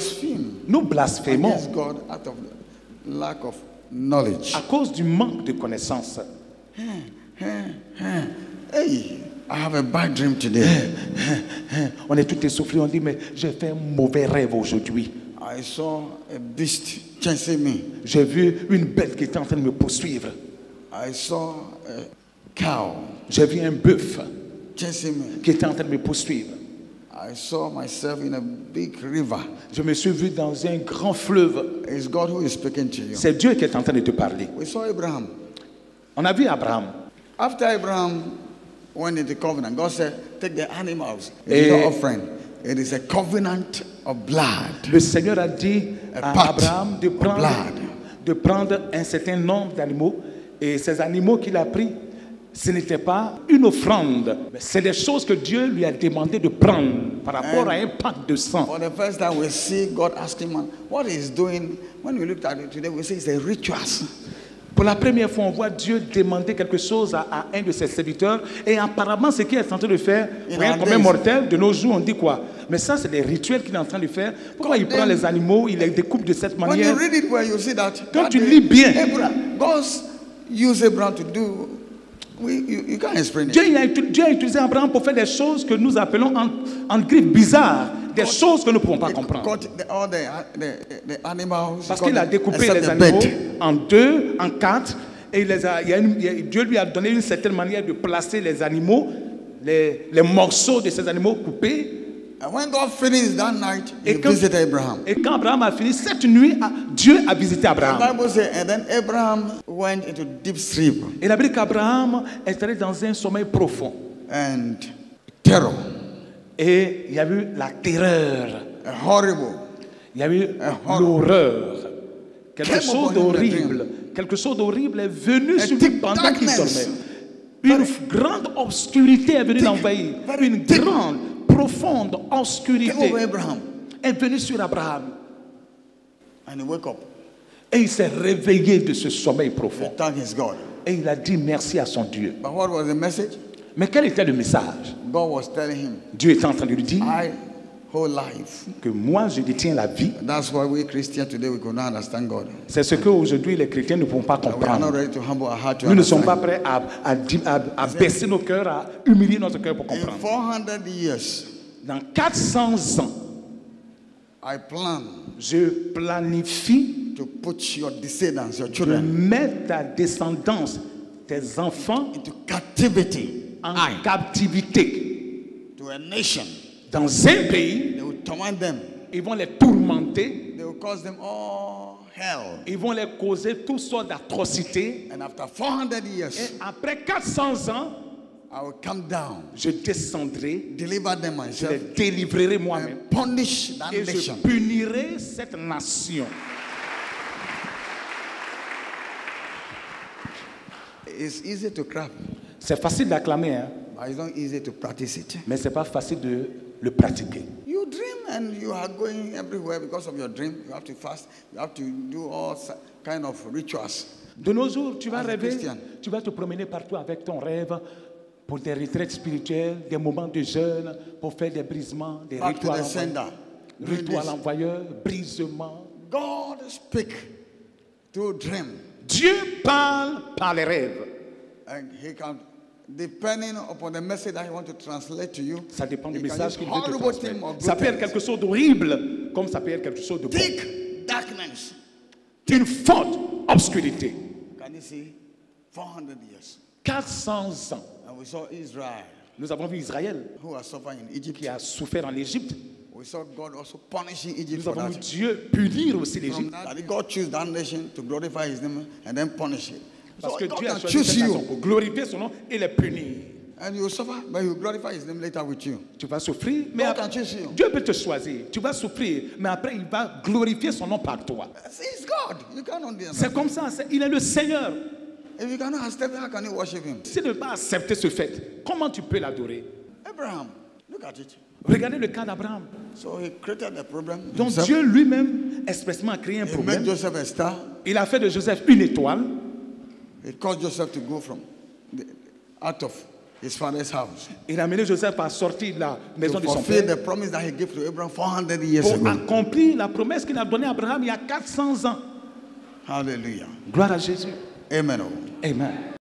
blaspheme. Nous blasphémons Against God out of lack of knowledge. à cause du manque de connaissances. Hey, I have a bad dream today. On est tout essoufflé, on dit mais j'ai fait un mauvais rêve aujourd'hui. I saw a beast chasing me. J'ai vu une bête qui était en train de me poursuivre. I saw a cow J'ai vu un bœuf chasing me. qui était en train de me poursuivre. I saw myself in a big river. Je me suis vu dans un grand fleuve. It's God who is speaking to you. C'est Dieu qui est en train de te parler. We saw Abraham. On a vu Abraham. After Abraham went into covenant, God said, take the animals. It Et- is not offering. It is a covenant of blood. Le Seigneur a dit à Part Abraham de prendre un certain nombre d'animaux. Et ces animaux qu'il a pris, ce n'était pas une offrande. Mais c'est des choses que Dieu lui a demandé de prendre par rapport à un pacte de sang. For the first time, we see God asking man, what he's doing. When we looked at it today, we say it's a rituals. Pour la première fois, on voit Dieu demander quelque chose à un de ses serviteurs. Et apparemment, ce qu'il est en train de faire, rien comme un mortel, de nos jours, on dit quoi? Mais ça, c'est des rituels qu'il est en train de faire. Pourquoi il prend les animaux, il les découpe de cette When manière? you read it well, you see that. Quand that tu day, lis bien, God used Abraham to do. You can't explain it. Dieu a utilisé Abraham pour faire des choses que nous appelons en griffe bizarres, des choses que nous ne pouvons pas comprendre. Got all the animals. Parce qu'il a découpé except les the animaux bed. en deux, en quatre, et Dieu lui a donné une certaine manière de placer les animaux, les morceaux de ces animaux coupés. And when God finished that night, he Et quand, visited Abraham. et quand Abraham a fini cette nuit, Dieu a visité The Abraham. Bible says, and then Abraham went into deep sleep Et la Bible dit qu'Abraham est allé dans un sommeil profond. and terror, Et il y a eu la terreur, horrible. il y a eu l'horreur. Quelque chose d'horrible est venu sur lui pendant qu'il dormait. Une grande obscurité est venue l'envahir. Une grande, profonde obscurité Came over Abraham, est venue sur Abraham. and he woke up. Et il s'est réveillé de ce sommeil He profond. thanked his God. Et il a dit merci à son Dieu. But what was the message? Mais quel était le message? God was telling him, Dieu était en train de lui dire I hold life. que moi je détiens la vie. That's why we Christians today we could not understand God. C'est ce qu'aujourd'hui les chrétiens ne pourront pas We are not comprendre. ready to humble our heart to Nous ne sommes pas understand. prêts à baisser nos cœurs, à humilier notre cœur pour In comprendre. 400 years, Dans 400 ans, I plan je planifie to put your descendants, your de children, mettre ta descendance, tes enfants, into captivity en captivité to a nation. dans un pays. They will torment them. Ils vont les tourmenter, They will cause them all hell. ils vont les causer toutes sortes d'atrocités. And after 400 Et years, après 400 ans, I will come down, je descendrai, deliver them je myself, les délivrerai moi-même and punish that et je nation. punirai cette nation. It's easy to clap, C'est facile d'acclamer, hein, but it's not easy to practice it. mais ce n'est pas facile de le pratiquer. You dream and you are going everywhere because of your dream. You have to fast. You have to do all kind of rituals. De nos jours, tu vas As a rêver, Christian. tu vas te promener partout avec ton rêve pour des retraites spirituelles, des moments de jeûne, pour faire des brisements, des Back to rituels the sender. Doing rituels this. envoyeurs, brisements. God speak through dream, Dieu parle par les rêves. and He can, depending upon the message that He wants to translate to you. Ça dépend du He can message use qu'il veut te horrible thing or transmettre. Ça good peut être things. quelque chose d'horrible, comme ça peut être quelque chose de bon. Thick darkness. Une forte obscurité. Can you see? 400 years. 400 ans. And we saw Israel, Nous avons vu Israël who was suffering in Egypt. qui a souffert en Égypte. We saw God also punishing Egypt Nous for avons vu that. Dieu punir aussi From l'Égypte. that, God choose that nation to glorify His name and then punish it. Parce So que God Dieu a can choisi choose cette nation you, pour glorifier son nom et les punir. and you suffer, but He will glorify His name later with you. Tu vas souffrir, mais God après, can choose you. Dieu peut te choisir. Tu vas souffrir, mais après il va glorifier son nom par toi. It's God. You can't understand. C'est comme ça, il est le Seigneur. If you cannot accept it, how can you worship Him? Si tu ne veux pas accepter ce fait, comment tu peux l'adorer? Abraham, look at it. Regardez le cas d'Abraham. So he created the problem. Donc himself. Dieu lui-même expressément a créé un He made problème. Joseph a star. Il a fait de Joseph une étoile. He caused Joseph to go out of his father's house. Il a amené Joseph à sortir de la maison To de son fulfill père the promise that he gave to Abraham 400 years pour ago. accomplir la promesse qu'il a donnée à Abraham il y a 400 ans. Hallelujah. Gloire à Jésus. Amen. Amen.